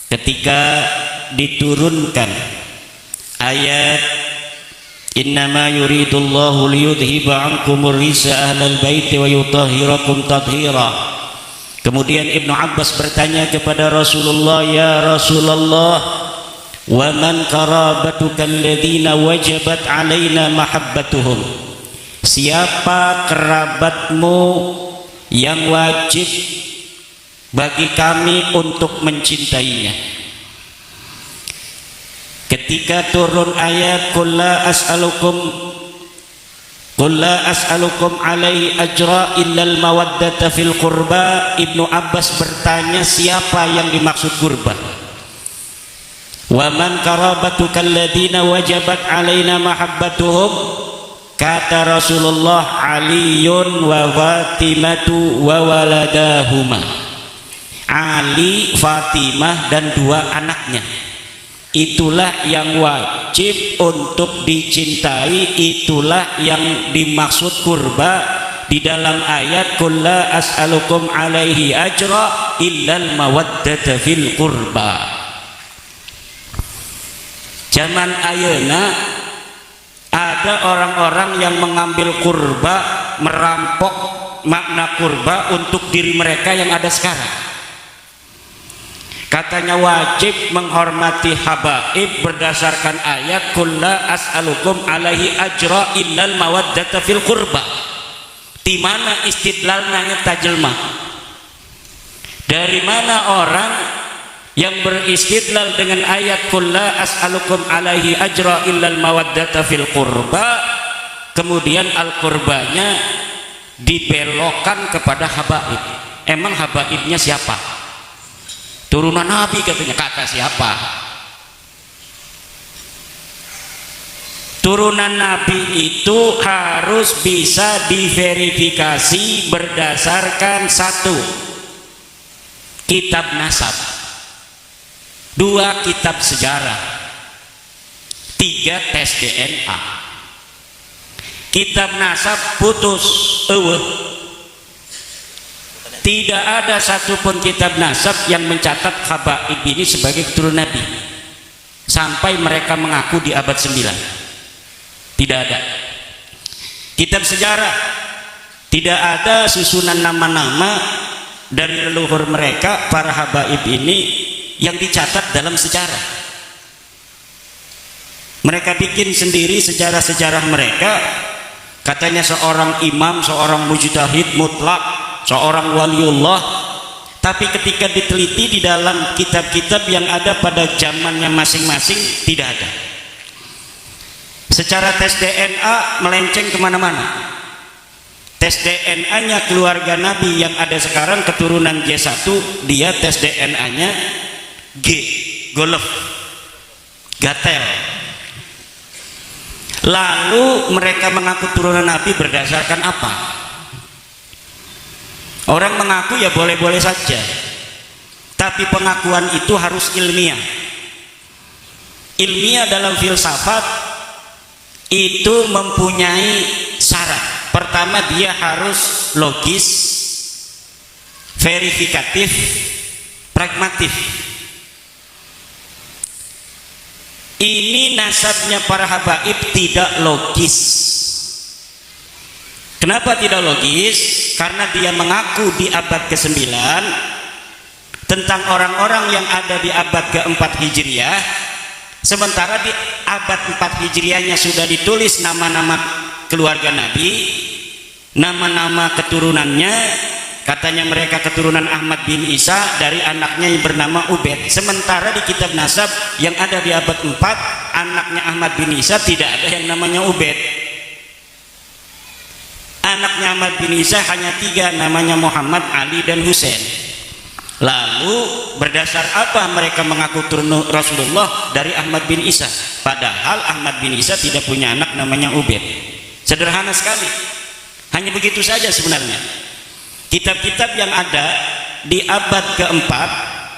ketika diturunkan ayat innama yuridullahu liyudhiba ankumur risa ahlal baiti wa yutahhirakum tathira. Kemudian Ibnu Abbas bertanya kepada Rasulullah, ya Rasulullah, wa man qarabatuka alladhina wajabat alaina mahabbatuhum, siapa kerabatmu yang wajib bagi kami untuk mencintainya? Ketika turun ayat qul la as'alukum alaihi ajra illal mawaddata fil qurba, Ibnu Abbas bertanya siapa yang dimaksud kurba. Wa man qarabatuka alladhina wajabat alaina mahabbatuhum, kata Rasulullah Aliyun wa Fatimatu wa waladahuma, Ali, Fatimah dan dua anaknya, itulah yang wajib untuk dicintai, itulah yang dimaksud kurba di dalam ayat qul la as'alukum alaihi ajra illal mawaddata fil qurba. Zaman ayeuna ada orang-orang yang mengambil kurba, merampok makna kurba untuk diri mereka yang ada sekarang. Katanya wajib menghormati habaib berdasarkan ayat qul la as'alukum alaihi ajra illal mawaddata fil qurba. Di mana istidlalnya tajilma? Dari mana orang yang beristidlal dengan ayat qul la as'alukum alaihi ajra illal mawaddata fil qurba, kemudian al-qurbanya dibelokkan kepada habaib? Emang habaibnya siapa? Turunan Nabi katanya. Kata siapa? Turunan Nabi itu harus bisa diverifikasi berdasarkan satu, kitab nasab, dua, kitab sejarah, tiga, tes DNA. Kitab nasab putus, tidak ada satupun kitab nasab yang mencatat habaib ini sebagai keturunan Nabi sampai mereka mengaku di abad 9. Tidak ada. Kitab sejarah tidak ada susunan nama-nama dari leluhur mereka para habaib ini yang dicatat dalam sejarah. Mereka bikin sendiri sejarah-sejarah mereka. Katanya seorang imam, seorang mujtahid mutlak, seorang waliullah, tapi ketika diteliti di dalam kitab-kitab yang ada pada zamannya masing-masing tidak ada. Secara tes DNA melenceng kemana-mana. Tes DNA-nya keluarga Nabi yang ada sekarang keturunan G1, dia tes DNA-nya G, golf, gatel. Lalu mereka mengaku turunan Nabi berdasarkan apa? Orang mengaku ya boleh-boleh saja, tapi pengakuan itu harus ilmiah. Ilmiah dalam filsafat itu mempunyai syarat. Pertama, dia harus logis, verifikatif, pragmatif. Ini nasabnya para habaib tidak logis. Kenapa tidak logis? Karena dia mengaku di abad ke-9 tentang orang-orang yang ada di abad ke-4 Hijriah, sementara di abad 4 Hijriahnya sudah ditulis nama-nama keluarga Nabi, nama-nama keturunannya. Katanya mereka keturunan Ahmad bin Isa dari anaknya yang bernama Ubaid. Sementara di kitab nasab yang ada di abad 4, anaknya Ahmad bin Isa tidak ada yang namanya Ubaid. Anaknya Ahmad bin Isa hanya 3, namanya Muhammad, Ali, dan Husain. Lalu berdasar apa mereka mengaku turun Rasulullah dari Ahmad bin Isa? Padahal Ahmad bin Isa tidak punya anak namanya Ubaid. Sederhana sekali. Hanya begitu saja sebenarnya. Kitab-kitab yang ada di abad ke-4,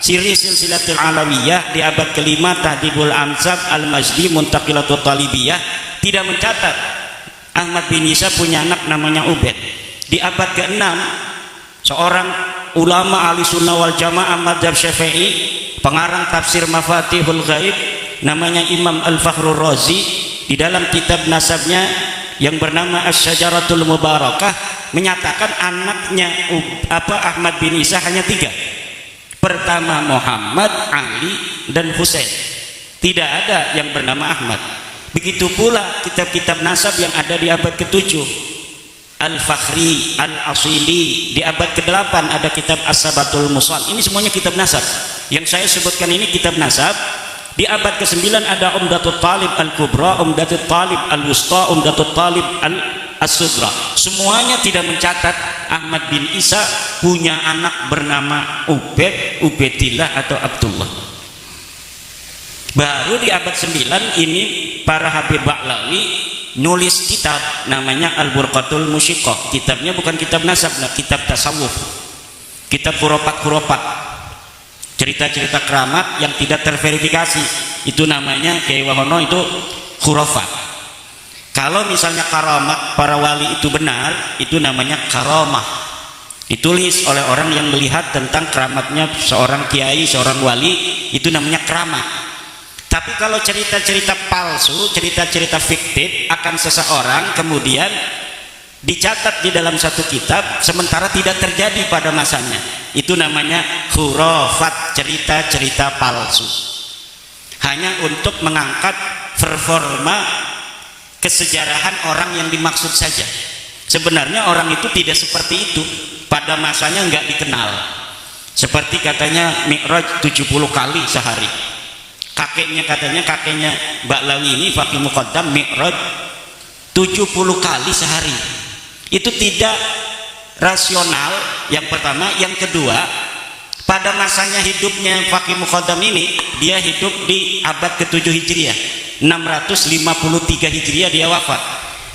Siri Silsilatul Alawiyah, di abad ke-5 Tahdibul Ansab Al-Majdi Muntaqilatul Talibiyah, tidak mencatat Ahmad bin Isa punya anak namanya Ubaid. Di abad ke-6 seorang ulama ahli sunnah wal jamaah madzhab Syafi'i, pengarang tafsir Mafatihul Ghaib, namanya Imam Al-Fakhrur Razi, di dalam kitab nasabnya yang bernama Asy-Syajaratul Mubarakah menyatakan anaknya Ahmad bin Isa hanya 3. Pertama Muhammad, Ali, dan Husain. Tidak ada yang bernama Ahmad. Begitu pula kitab-kitab nasab yang ada di abad ke-7. Al-Fakhri, Al-Asili, di abad ke-8 ada kitab As-Sabatul Musal. Ini semuanya kitab nasab. Yang saya sebutkan ini kitab nasab. Di abad ke-9 ada Umdatul Talib Al-Kubra, Umdatul Talib Al-Wusta, Umdatul Talib As-Sugra. Semuanya tidak mencatat Ahmad bin Isa punya anak bernama Ubaid, Ubaidillah atau Abdullah. Baru di abad 9 ini para Habib Ba'lawi nulis kitab namanya Al-Burqatul Musyiqqah. Kitabnya bukan kitab nasab, nah, kitab tasawuf, kitab khurafat, cerita-cerita keramat yang tidak terverifikasi. Itu namanya Kiai Wahono, itu khurafat. Kalau misalnya karamat para wali itu benar, itu namanya karamah, ditulis oleh orang yang melihat tentang keramatnya seorang kiai, seorang wali, itu namanya keramat. Tapi kalau cerita-cerita palsu, cerita-cerita fiktif akan seseorang kemudian dicatat di dalam satu kitab sementara tidak terjadi pada masanya, itu namanya khurafat, cerita-cerita palsu, hanya untuk mengangkat performa kesejarahan orang yang dimaksud saja. Sebenarnya orang itu tidak seperti itu, pada masanya nggak dikenal. Seperti katanya Mi'raj 70 kali sehari. Kakeknya Mbak Lawi ini Fakih Muqaddam Mi'raj 70 kali sehari. Itu tidak rasional, yang pertama. Yang kedua, pada masanya hidupnya Fakih Muqaddam ini, dia hidup di abad ke-7 Hijriah, 653 Hijriah dia wafat.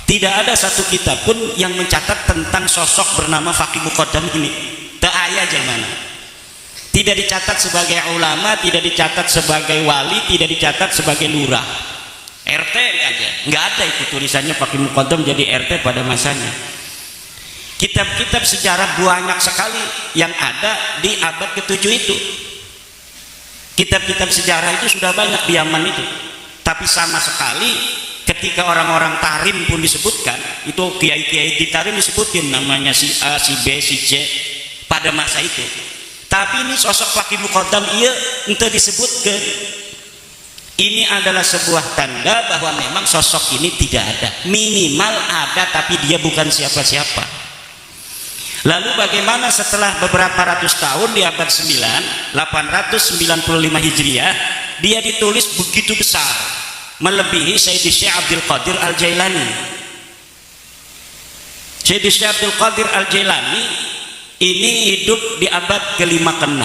Tidak ada satu kitab pun yang mencatat tentang sosok bernama Fakih Muqaddam ini. Ta'aya mana. Tidak dicatat sebagai ulama, tidak dicatat sebagai wali, tidak dicatat sebagai lurah, RT aja nggak ada itu tulisannya Fakih Muqaddam jadi RT pada masanya. Kitab-kitab sejarah banyak sekali yang ada di abad ke-7 itu. Kitab-kitab sejarah itu sudah banyak di Yaman itu, tapi sama sekali ketika orang-orang Tarim pun disebutkan, itu kiai-kiai di Tarim disebutkan namanya si A, si B, si C pada masa itu. Tapi ini sosok Fakih Muqaddam iya entah disebutkan. Ini adalah sebuah tanda bahwa memang sosok ini tidak ada. Minimal ada tapi dia bukan siapa-siapa. Lalu bagaimana setelah beberapa ratus tahun di abad 9, 895 Hijriah, dia ditulis begitu besar, melebihi Sayyidi Syekh Abdul Qadir Al-Jailani. Sayyidi Syekh Abdul Qadir Al-Jailani ini hidup di abad ke-5 ke-6.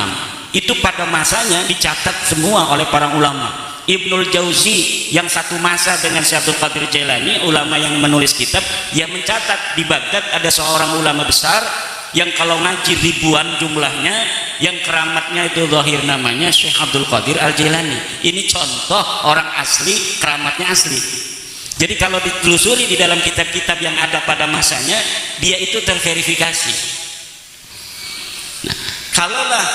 Itu pada masanya dicatat semua oleh para ulama. Ibnul Jauzi yang satu masa dengan Syekh Abdul Qadir Jailani, ulama yang menulis kitab, yang mencatat di Baghdad ada seorang ulama besar yang kalau ngaji ribuan jumlahnya, yang keramatnya itu zahir namanya Syekh Abdul Qadir Al-Jailani. Ini contoh orang asli, keramatnya asli. Jadi kalau ditelusuri di dalam kitab-kitab yang ada pada masanya, dia itu terverifikasi. Nah, kalaulah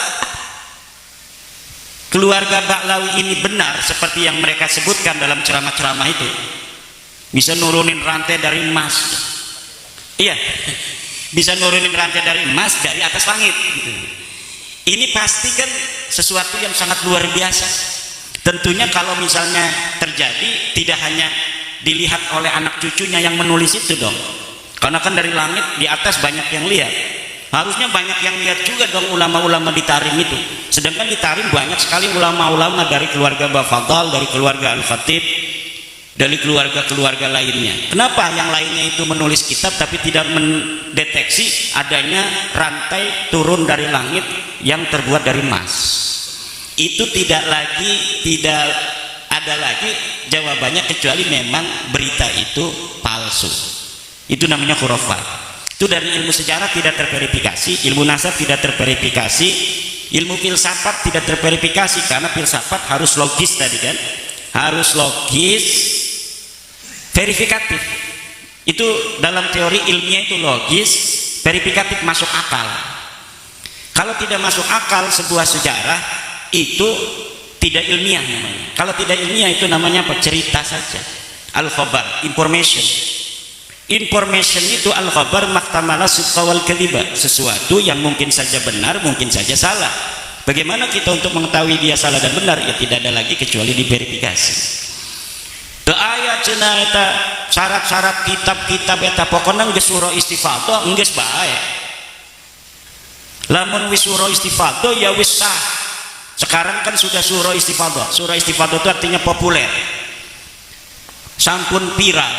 keluarga Ba'lawi ini benar seperti yang mereka sebutkan dalam ceramah-ceramah itu, bisa nurunin rantai dari emas. Iya, bisa nurunin rantai dari emas dari atas langit gitu. Ini pasti kan sesuatu yang sangat luar biasa. Tentunya kalau misalnya terjadi, tidak hanya dilihat oleh anak cucunya yang menulis itu dong, karena kan dari langit di atas banyak yang lihat. Harusnya banyak yang lihat juga dong ulama-ulama di Tarim itu. Sedangkan di Tarim banyak sekali ulama-ulama dari keluarga Bafadal, dari keluarga Al-Khatib, dari keluarga-keluarga lainnya. Kenapa yang lainnya itu menulis kitab tapi tidak mendeteksi adanya rantai turun dari langit yang terbuat dari emas? Itu tidak ada lagi jawabannya kecuali memang berita itu palsu. Itu namanya khurafat. Itu dari ilmu sejarah tidak terverifikasi, ilmu nasab tidak terverifikasi, ilmu filsafat tidak terverifikasi, karena filsafat harus logis tadi kan, harus logis, verifikatif. Itu dalam teori ilmiah itu logis, verifikatif, masuk akal. Kalau tidak masuk akal sebuah sejarah itu tidak ilmiah namanya. Kalau tidak ilmiah itu namanya apa? Cerita saja. Al-khabar, information. Information itu al-khabar mahtamala sidqa wal kadhiba, sesuatu yang mungkin saja benar, mungkin saja salah. Bagaimana kita untuk mengetahui dia salah dan benar? Ya tidak ada lagi kecuali diverifikasi. Teu aya cenah eta syarat-syarat kitab-kitab eta pokona geus surah istifadhah geus bae. Lamun wis surah istifadhah ya wis sah. Sekarang kan sudah surah istifadhah. Surah istifadhah itu artinya populer. Sampun viral.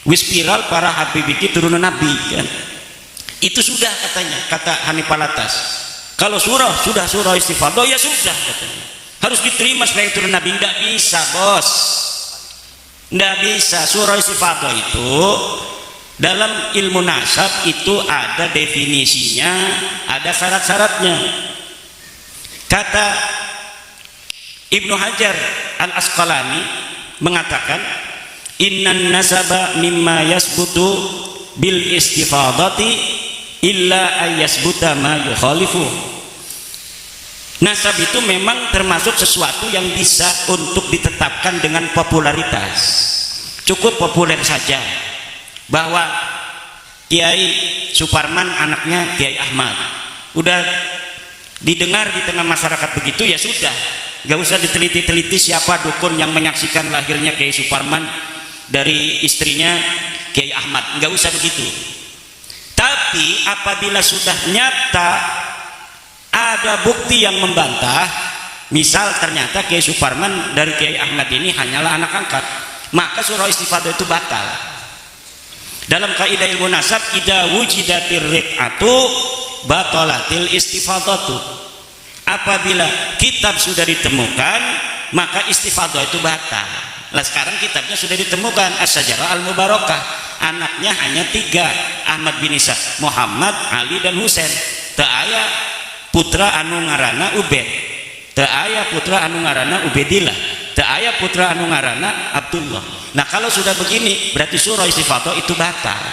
Wis viral para habib iki turunan nabi kan. Itu sudah katanya, kata Hanif Alatas. Kalau surah sudah surah istifadhah ya sudah katanya. Harus diterima sebagai turun nabi. Enggak bisa, Bos. Enggak bisa. Surah istifadhah itu dalam ilmu nasab itu ada definisinya, ada syarat-syaratnya. Kata Ibnu Hajar Al-Asqalani mengatakan, innan nasaba mimma yasbutu bil istifadati illa ayasbuta ma yukhalifu. Nasab itu memang termasuk sesuatu yang bisa untuk ditetapkan dengan popularitas. Cukup populer saja bahwa Kiai Suparman anaknya Kiai Ahmad, udah didengar di tengah masyarakat begitu ya sudah, gak usah diteliti-teliti siapa dukun yang menyaksikan lahirnya Kiai Suparman dari istrinya Kiai Ahmad, gak usah begitu. Tapi apabila sudah nyata ada bukti yang membantah, misal ternyata Kiai Suparman dari Kiai Ahmad ini hanyalah anak angkat, maka surah istifadhah itu batal. Dalam kaidah ilmu nasab, idza wujidatir riqatu batalatil istifadhatu. Apabila kitab sudah ditemukan, maka istifadhah itu batal. Nah sekarang kitabnya sudah ditemukan, As-Sajarah Al-Mubarakah, anaknya hanya 3, Ahmad bin Isa, Muhammad, Ali dan Husain. Teu aya putra anu ngaranna Ubaid, teu aya putra anu ngaranna Ubaidillah, teu aya putra anu ngaranna Abdullah. Nah kalau sudah begini berarti surah istifadhah itu batal.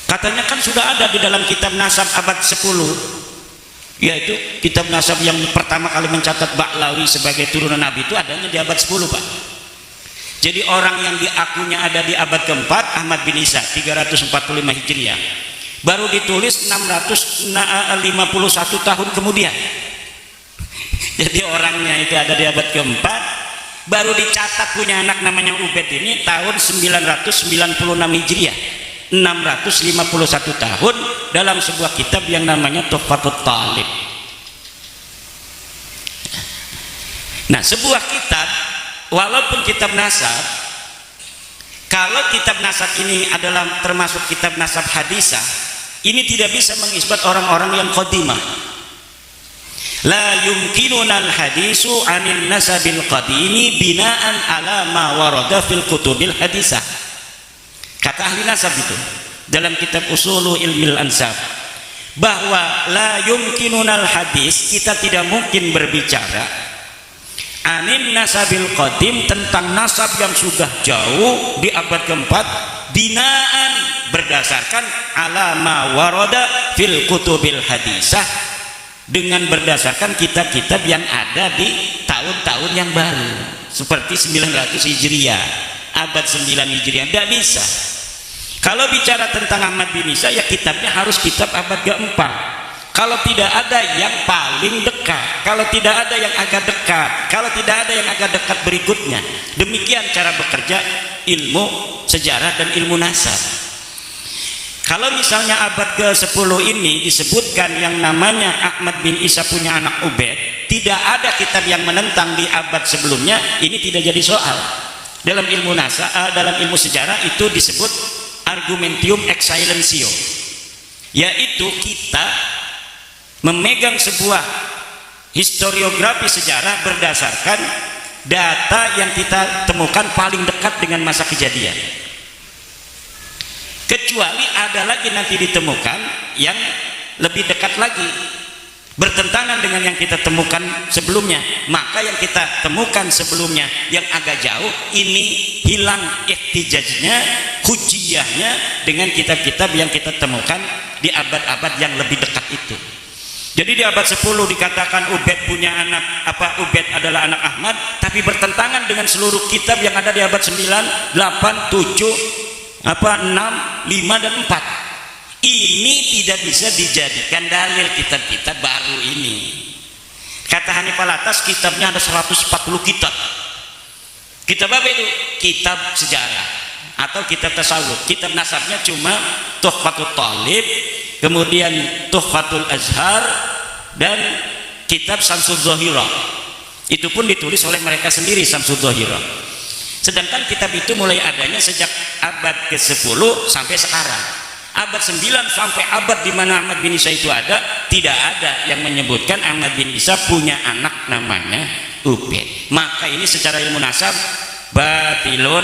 Katanya kan sudah ada di dalam kitab nasab abad 10, yaitu kitab nasab yang pertama kali mencatat Ba'lawi sebagai turunan Nabi itu adanya di abad 10, Pak. Jadi orang yang diakunya ada di abad keempat, Ahmad bin Isa 345 Hijriah, baru ditulis 651 tahun kemudian. Jadi orangnya itu ada di abad keempat, baru dicatat punya anak namanya Ubaid ini tahun 996 Hijriah, 651 tahun, dalam sebuah kitab yang namanya Tuhfatut Talib. Nah sebuah kitab, walaupun kitab nasab, kalau kitab nasab ini adalah termasuk kitab nasab hadisah, ini tidak bisa mengisbat orang-orang yang qadimah. La yumkinunal hadisu anil nasabil qadimi binaan ala ma warada fil kutubil hadisah. Kata ahli nasab itu dalam kitab Usulu Ilmil Ansab, bahwa la yumkinunal hadis, kita tidak mungkin berbicara anin nasabil qadim, tentang nasab yang sudah jauh di abad keempat, binaan berdasarkan ala ma warada fil kutubil hadisah, dengan berdasarkan kitab-kitab yang ada di tahun-tahun yang baru seperti 900 Hijriah, abad 9 Hijriah. Tidak bisa. Kalau bicara tentang Ahmad bin Isa ya kitabnya harus kitab abad keempat. Kalau tidak ada yang paling dekat, kalau tidak ada yang agak dekat, kalau tidak ada yang agak dekat berikutnya. Demikian cara bekerja ilmu sejarah dan ilmu nasab. Kalau misalnya abad ke-10 ini disebutkan yang namanya Ahmad bin Isa punya anak Ubaid, tidak ada kitab yang menentang di abad sebelumnya, ini tidak jadi soal. Dalam ilmu nasab, dalam ilmu sejarah itu disebut argumentium ex silentio, yaitu kita memegang sebuah historiografi sejarah berdasarkan data yang kita temukan paling dekat dengan masa kejadian, kecuali ada lagi nanti ditemukan yang lebih dekat lagi bertentangan dengan yang kita temukan sebelumnya, maka yang kita temukan sebelumnya yang agak jauh ini hilang ihtijajnya, hujiyahnya dengan kitab-kitab yang kita temukan di abad-abad yang lebih dekat itu. Jadi di abad 10 dikatakan Ubaid punya anak, Ubaid adalah anak Ahmad, tapi bertentangan dengan seluruh kitab yang ada di abad 9, 8, 7, 6, 5 dan 4. Ini tidak bisa dijadikan dalil kitab-kitab baru ini. Kata Hanif Alatas, kitabnya ada 140 kitab. Kitab apa itu? Kitab sejarah atau kitab tasawuf. Kitab nasabnya cuma Tuhfatul Thalib, kemudian Tuhfatul Azhar, dan kitab Samsul Zahirah. Itu pun ditulis oleh mereka sendiri, Samsul Zahirah. Sedangkan kitab itu mulai adanya sejak abad ke-10 sampai sekarang. Abad 9 sampai abad di mana Ahmad bin Isa itu ada, tidak ada yang menyebutkan Ahmad bin Isa punya anak namanya Ubaid. Maka ini secara ilmu nasab batilun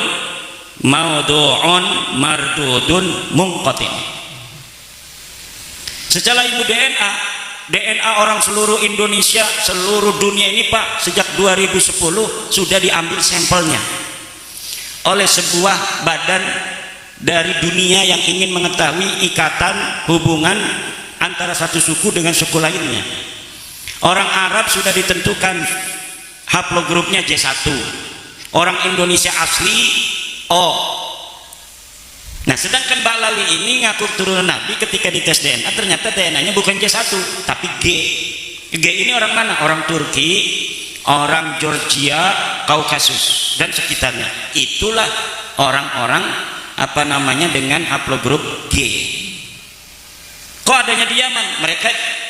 maudhu'un mardudun munqati'. Secara ilmu DNA orang seluruh Indonesia, seluruh dunia ini Pak, sejak 2010 sudah diambil sampelnya oleh sebuah badan dari dunia yang ingin mengetahui ikatan hubungan antara satu suku dengan suku lainnya. Orang Arab sudah ditentukan haplogrupnya J1, orang Indonesia asli O. Nah, sedangkan Ba'lawi ini ngaku turunan Nabi, ketika dites DNA ternyata DNA-nya bukan J1 tapi G. G ini orang mana? Orang Turki, orang Georgia, Kaukasus dan sekitarnya. Itulah orang-orang dengan haplogrup G. Kok adanya di Yaman? Mereka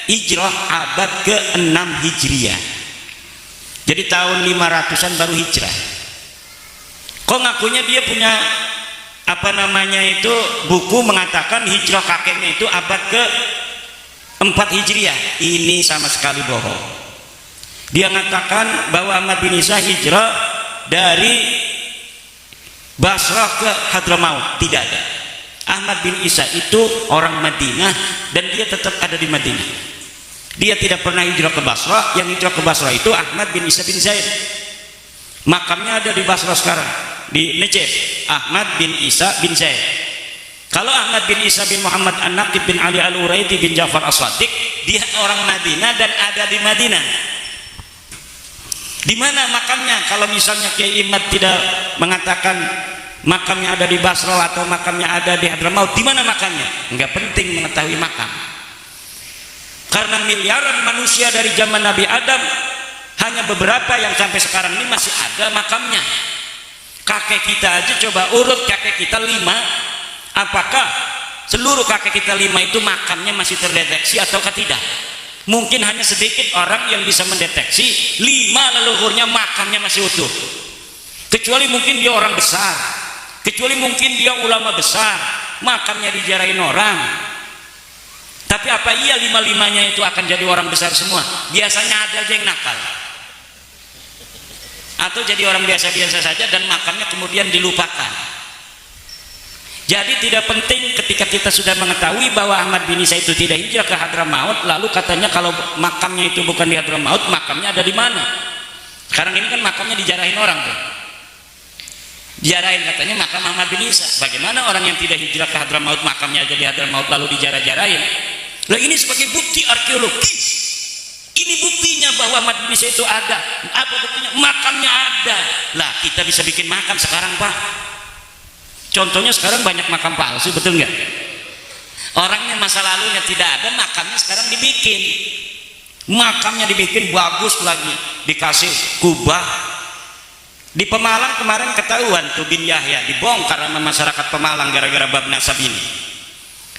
hijrah abad ke-6 Hijriah. Jadi tahun 500-an baru hijrah. Kok ngakunya dia punya buku mengatakan hijrah kakeknya itu abad ke-4 Hijriah. Ini sama sekali bohong. Dia mengatakan bahwa Ahmad bin Isa hijrah dari Basrah ke Hadramaut. Tidak ada. Ahmad bin Isa itu orang Madinah dan dia tetap ada di Madinah. Dia tidak pernah hijrah ke Basrah. Yang hijrah ke Basrah itu Ahmad bin Isa bin Zaid. Makamnya ada di Basrah sekarang, di Najaf. Ahmad bin Isa bin Zaid. Kalau Ahmad bin Isa bin Muhammad An-Naqib bin Ali Al-Uraidi bin Ja'far As-Shadiq, dia orang Madinah dan ada di Madinah. Di mana makamnya? Kalau misalnya Kiai Imad tidak mengatakan makamnya ada di Basrah atau makamnya ada di Hadramaut, di mana makamnya? Enggak penting mengetahui makam. Karena miliaran manusia dari zaman Nabi Adam, hanya beberapa yang sampai sekarang ini masih ada makamnya. Kakek kita aja coba urut kakek kita 5, apakah seluruh kakek kita 5 itu makamnya masih terdeteksi ataukah tidak? Mungkin hanya sedikit orang yang bisa mendeteksi 5 leluhurnya makamnya masih utuh, kecuali mungkin dia orang besar, kecuali mungkin dia ulama besar, makamnya dijarahin orang. Tapi apa iya 5-5-nya itu akan jadi orang besar semua? Biasanya ada aja yang nakal, atau jadi orang biasa-biasa saja dan makamnya kemudian dilupakan. Jadi tidak penting ketika kita sudah mengetahui bahwa Ahmad bin Isa itu tidak hijrah ke Hadramaut, lalu katanya kalau makamnya itu bukan di Hadramaut, makamnya ada di mana? Sekarang ini kan makamnya dijarahin orang tuh. Dijarahin katanya makam Ahmad bin Isa. Bagaimana orang yang tidak hijrah ke Hadramaut makamnya ada di Hadramaut lalu dijarah-jarahin? Nah, ini sebagai bukti arkeologis. Ini buktinya bahwa Ahmad bin Isa itu ada. Apa buktinya? Makamnya ada. Lah, kita bisa bikin makam sekarang, Pak. Contohnya sekarang banyak makam palsu, betul nggak? Orangnya masa lalunya tidak ada, makamnya sekarang dibikin. Makamnya dibikin bagus lagi, dikasih kubah. Di Pemalang kemarin ketahuan tuh bin Yahya dibongkar sama masyarakat Pemalang gara-gara bab nasab ini.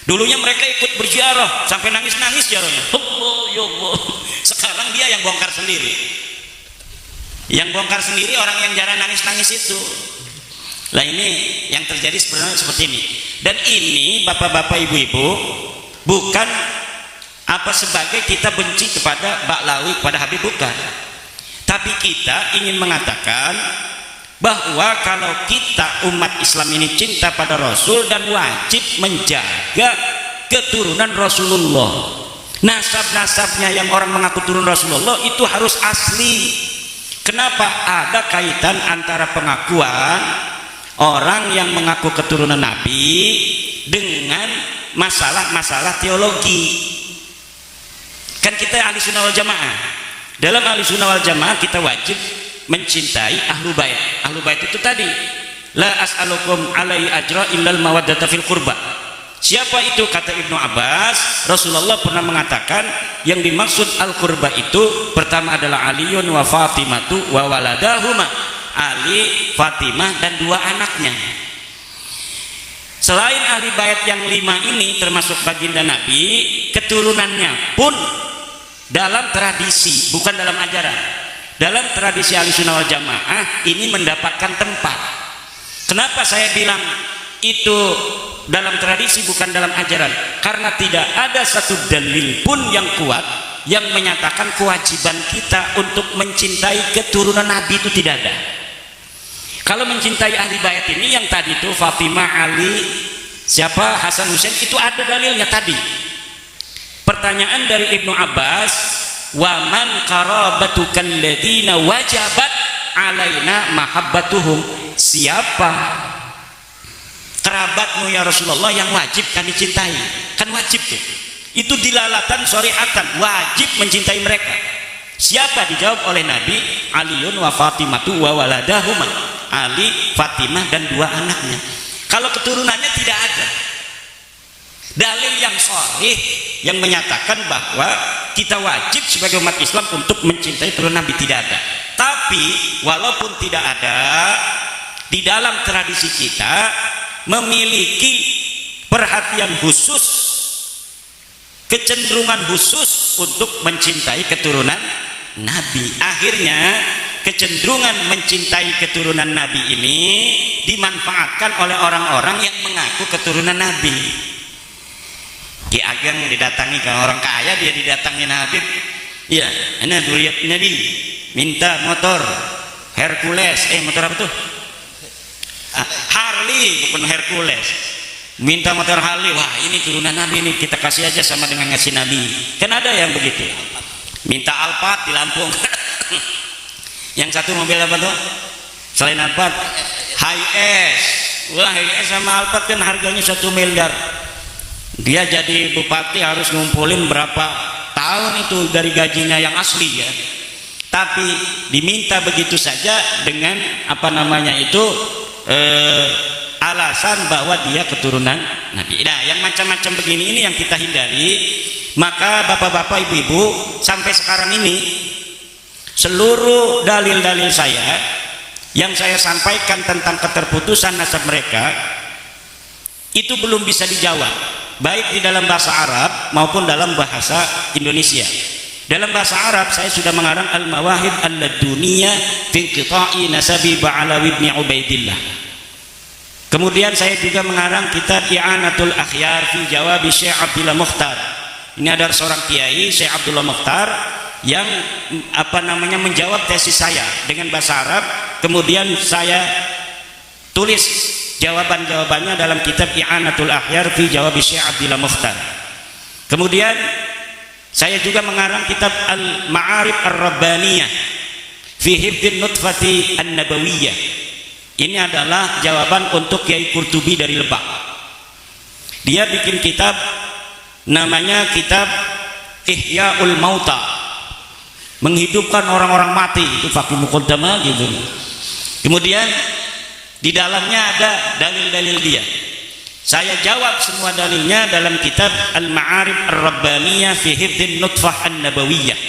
Dulunya mereka ikut berziarah sampai nangis-nangis ziarahnya. Allah ya Allah. Sekarang dia yang bongkar sendiri. Yang bongkar sendiri orang yang jarang nangis-nangis itu. Lah ini yang terjadi sebenarnya seperti ini. Dan ini bapak-bapak ibu-ibu bukan sebagai kita benci kepada Ba'lawi, kepada Habib, bukan. Tapi kita ingin mengatakan bahwa kalau kita umat Islam ini cinta pada Rasul dan wajib menjaga keturunan Rasulullah. Nasab-nasabnya yang orang mengaku turun Rasulullah itu harus asli. Kenapa? Ada kaitan antara pengakuan orang yang mengaku keturunan Nabi dengan masalah-masalah teologi. Kan kita ahli sunnah wal jamaah. Dalam ahli sunnah wal jamaah kita wajib mencintai ahlu bait. Ahlu bait itu tadi, la as'alukum alaihi ajra illal mawaddata fil qurba. Siapa itu? Kata Ibnu Abbas, Rasulullah pernah mengatakan yang dimaksud al-qurba itu pertama adalah Aliun wa Fatimatu wa waladahuma, Ali, Fatimah dan dua anaknya. Selain ahli bait yang 5 ini termasuk baginda Nabi, keturunannya pun dalam tradisi, bukan dalam ajaran, dalam tradisi ahli sunnah wal jamaah ini mendapatkan tempat. Kenapa saya bilang itu dalam tradisi bukan dalam ajaran? Karena tidak ada satu dalil pun yang kuat yang menyatakan kewajiban kita untuk mencintai keturunan Nabi, itu tidak ada. Kalau mencintai ahli bait ini yang tadi itu Fatimah, Ali, siapa, Hasan, Husain, itu ada dalilnya tadi. Pertanyaan dari Ibnu Abbas, wa man qarabatukan ladina wajabat alaina mahabbatuhum, siapa kerabatmu ya Rasulullah yang wajib kami cintai? Kan wajib tuh, itu dilalatan syariatan, wajib mencintai mereka. Siapa? Dijawab oleh Nabi, Aliun wa Fatimatu wa waladahuma, Ali, Fatimah dan dua anaknya. Kalau keturunannya tidak ada dalil yang sahih yang menyatakan bahwa kita wajib sebagai umat Islam untuk mencintai turunan Nabi, tidak ada. Tapi walaupun tidak ada, di dalam tradisi kita memiliki perhatian khusus, kecenderungan khusus untuk mencintai keturunan Nabi. Akhirnya kecenderungan mencintai keturunan Nabi ini dimanfaatkan oleh orang-orang yang mengaku keturunan Nabi. Ki Ageng didatangi ke orang kaya, dia didatangi Nabi, ya ini duriat Nabi minta motor Hercules, motor apa tuh? Harley, bukan Hercules, minta motor Harley. Wah, ini turunan Nabi, ini kita kasih aja sama dengan ngasih Nabi. Kan ada yang begitu, minta Alphard di Lampung. Yang satu mobil apa tuh selain Alphard? Hi-S. Wah, Hi-S sama Alphard kan harganya 1 miliar. Dia jadi bupati harus ngumpulin berapa tahun itu dari gajinya yang asli ya. Tapi diminta begitu saja dengan apa namanya itu alasan bahwa dia keturunan Nabi. Nah, yang macam-macam begini ini yang kita hindari. Maka bapak-bapak, ibu-ibu, sampai sekarang ini seluruh dalil-dalil saya yang saya sampaikan tentang keterputusan nasab mereka itu belum bisa dijawab, baik di dalam bahasa Arab maupun dalam bahasa Indonesia. Dalam bahasa Arab saya sudah mengarang Al-Mawahib Al-Laduniyah fi Qita'i Nasabi Ba'alawi ibn Ubaidillah. Kemudian saya juga mengarang kitab I'anatul Akhyar fi Jawabi Syekh Abdullah Mukhtar. Ini ada seorang kiai, Syekh Abdullah Mukhtar, yang apa namanya menjawab tesis saya dengan bahasa Arab. Kemudian saya tulis jawaban-jawabannya dalam kitab I'anatul Akhyar fi Jawabi Syekh Abdullah Mukhtar. Kemudian saya juga mengarang kitab Al-Ma'arif Ar-Rabbaniyah fi Hifdhin Nutfati An-Nabawiyah. Ini adalah jawaban untuk Kiai Qurtubi dari Lebak. Dia bikin kitab namanya kitab Ihya'ul Mauta, menghidupkan orang-orang mati, itu fakih muqaddamah gitu. Kemudian di dalamnya ada dalil-dalil dia. Saya jawab semua dalilnya dalam kitab Al-Ma'arif Ar-Rabbaniyah fi Hifdhin Nutfah An-Nabawiyah.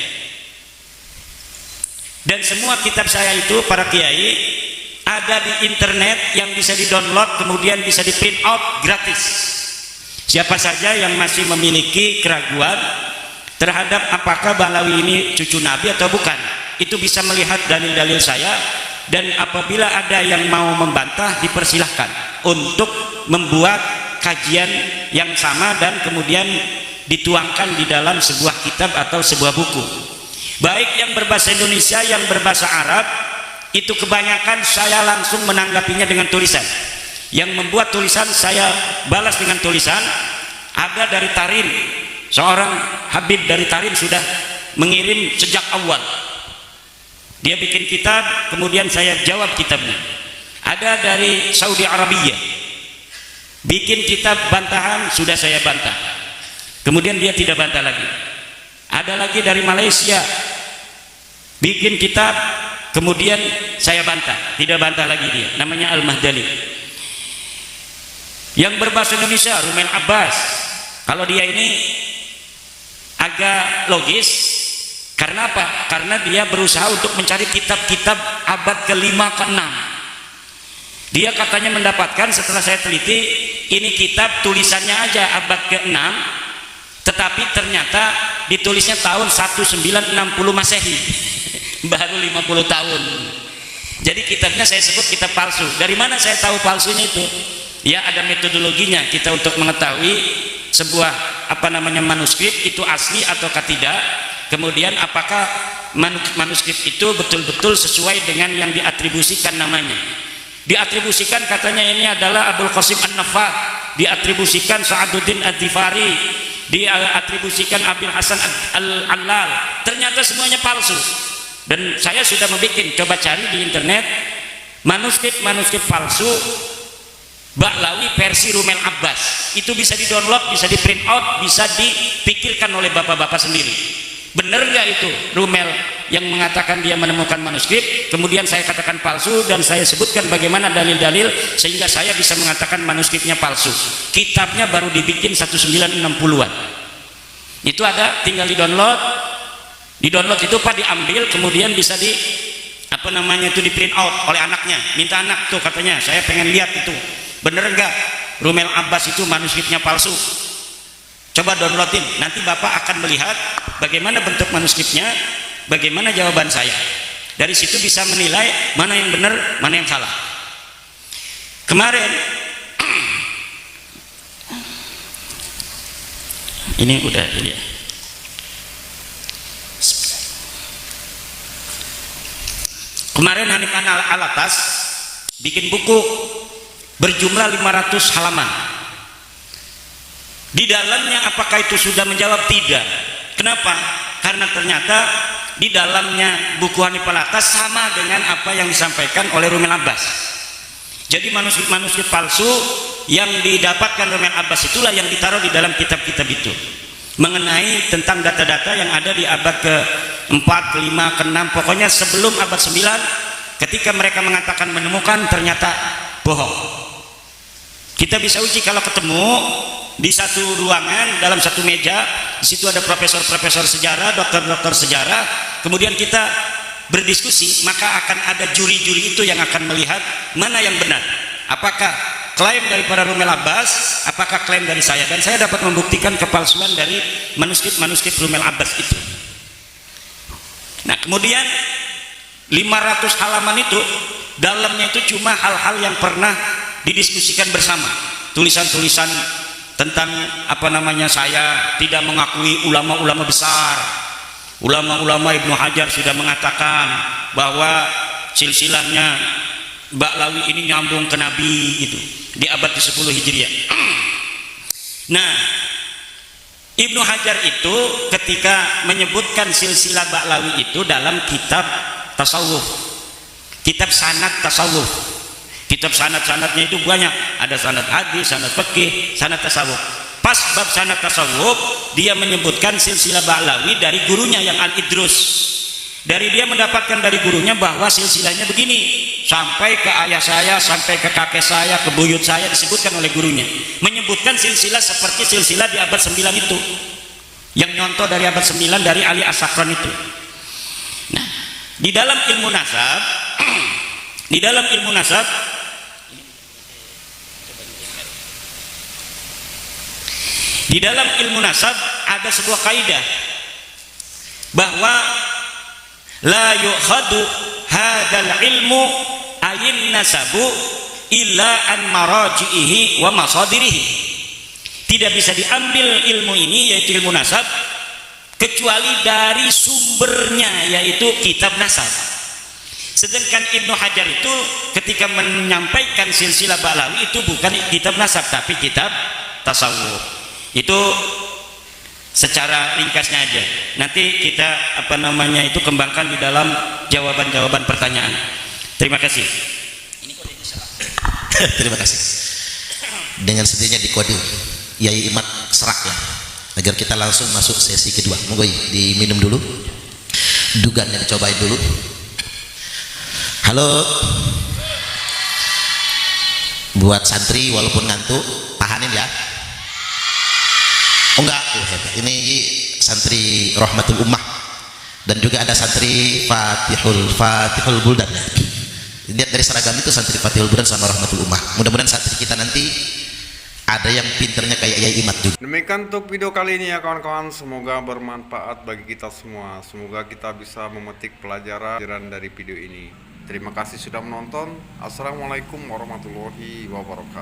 Dan semua kitab saya itu para kiai ada di internet yang bisa di-download, kemudian bisa di-print out gratis. Siapa saja yang masih memiliki keraguan terhadap apakah Bahlawi ini cucu Nabi atau bukan, itu bisa melihat dalil-dalil saya. Dan apabila ada yang mau membantah, dipersilahkan untuk membuat kajian yang sama dan kemudian dituangkan di dalam sebuah kitab atau sebuah buku, baik yang berbahasa Indonesia, yang berbahasa Arab. Itu kebanyakan saya langsung menanggapinya dengan tulisan. Yang membuat tulisan saya balas dengan tulisan. Ada dari Tarim, seorang Habib dari Tarim sudah mengirim sejak awal. Dia bikin kitab, kemudian saya jawab kitabnya. Ada dari Saudi Arabia, bikin kitab bantahan, sudah saya bantah, kemudian dia tidak bantah lagi. Ada lagi dari Malaysia bikin kitab, kemudian saya bantah, tidak bantah lagi dia, namanya Al-Mahdali. Yang berbahasa Indonesia Rumail Abbas, kalau dia ini agak logis. Karena apa? Karena dia berusaha untuk mencari kitab-kitab abad ke-5 ke-6. Dia katanya mendapatkan, setelah saya teliti, ini kitab tulisannya aja abad ke-6, tetapi ternyata ditulisnya tahun 1960 Masehi. Baru 50 tahun. Jadi kitabnya saya sebut kitab palsu. Dari mana saya tahu palsunya itu? Ya, ada metodologinya kita untuk mengetahui sebuah manuskrip itu asli ataukah tidak. Kemudian apakah manuskrip itu betul-betul sesuai dengan yang diatribusikan namanya. Diatribusikan katanya ini adalah Abul Qasim An-Nafat, diatribusikan Sa'aduddin Ad-Difari, diatribusikan Abil Hasan Al-Allal. Ternyata semuanya palsu. Dan saya sudah membuat, coba cari di internet manuskrip palsu Ba'lawi versi Rumail Abbas. Itu bisa di-download, bisa di-print out, bisa dipikirkan oleh bapak-bapak sendiri. Benar nggak itu Rumail yang mengatakan dia menemukan manuskrip, kemudian saya katakan palsu, dan saya sebutkan bagaimana dalil-dalil sehingga saya bisa mengatakan manuskripnya palsu. Kitabnya baru dibikin 1960-an. Itu ada, tinggal di-download. Di-download itu Pak diambil, kemudian bisa di di print out oleh anaknya. Minta anak tuh, katanya saya pengen lihat itu. Bener nggak Rumail Abbas itu manuskripnya palsu? Coba downloadin, nanti Bapak akan melihat bagaimana bentuk manuskripnya, bagaimana jawaban saya. Dari situ bisa menilai mana yang benar, mana yang salah. Kemarin ini udah ini ya. Kemarin Hanif Alatas bikin buku berjumlah 500 halaman. Di dalamnya apakah itu sudah menjawab? Tidak. Kenapa? Karena ternyata di dalamnya buku Hanif Alatas sama dengan apa yang disampaikan oleh Rumail Abbas. Jadi manuskrip palsu yang didapatkan Rumail Abbas itulah yang ditaruh di dalam kitab-kitab itu, mengenai tentang data-data yang ada di abad ke-4, ke-5, ke-6, pokoknya sebelum abad 9. Ketika mereka mengatakan menemukan, ternyata bohong. Kita bisa uji kalau ketemu di satu ruangan, dalam satu meja, di situ ada profesor-profesor sejarah, dokter-dokter sejarah, kemudian kita berdiskusi, maka akan ada juri-juri itu yang akan melihat mana yang benar, apakah klaim daripada Rumail Abbas, apakah klaim dari saya. Dan saya dapat membuktikan kepalsuan dari manuskrip Rumail Abbas itu. Nah, kemudian 500 halaman itu dalamnya itu cuma hal-hal yang pernah didiskusikan bersama, tulisan-tulisan tentang saya tidak mengakui ulama-ulama besar. Ulama-ulama Ibnu Hajar sudah mengatakan bahwa silsilahnya Ba'lawi ini nyambung ke Nabi itu di abad ke-10 Hijriah. Nah, Ibnu Hajar itu ketika menyebutkan silsilah Ba'lawi itu dalam kitab tasawuf, kitab sanad tasawuf. Kitab sanad-sanadnya itu banyak, ada sanad hadis, sanad fikih, sanad tasawuf. Pas bab sanad tasawuf, dia menyebutkan silsilah Ba'lawi dari gurunya yang Al-Idrus. Dari dia mendapatkan dari gurunya bahwa silsilahnya begini, sampai ke ayah saya, sampai ke kakek saya, ke buyut saya, disebutkan oleh gurunya. Menyebutkan silsilah seperti silsilah di abad 9 itu, yang nyontoh dari abad 9 dari Ali As-Sakran itu. Nah, di dalam ilmu nasab di dalam ilmu nasab ada sebuah kaidah bahwa la yu'khadu hadzal ilmu ayin nasabu illa an maraji'ihi wa masadirihi. Tidak bisa diambil ilmu ini, yaitu ilmu nasab, kecuali dari sumbernya, yaitu kitab nasab. Sedangkan Ibnu Hajar itu ketika menyampaikan silsilah Ba'lawi itu bukan kitab nasab tapi kitab tasawuf. Itu secara ringkasnya aja. Nanti kita kembangkan di dalam jawaban-jawaban pertanyaan. Terima kasih. Terima kasih. dengan sendirinya dikode Yai Imat serak ya, agar kita langsung masuk sesi kedua. Monggo diminum dulu, dugannya dicobain dulu. Halo, buat santri walaupun ngantuk tahanin ya. Oh enggak, ini santri Rahmatul Ummah dan juga ada santri Fatihul Buldan ya. Lihat dari seragam itu santri Fatihul Buldan sama Rahmatul Ummah. Mudah-mudahan santri kita nanti ada yang pinternya kayak Yai Imat juga. Demikian untuk video kali ini ya kawan-kawan, semoga bermanfaat bagi kita semua. Semoga kita bisa memetik pelajaran dari video ini. Terima kasih sudah menonton. Assalamualaikum warahmatullahi wabarakatuh.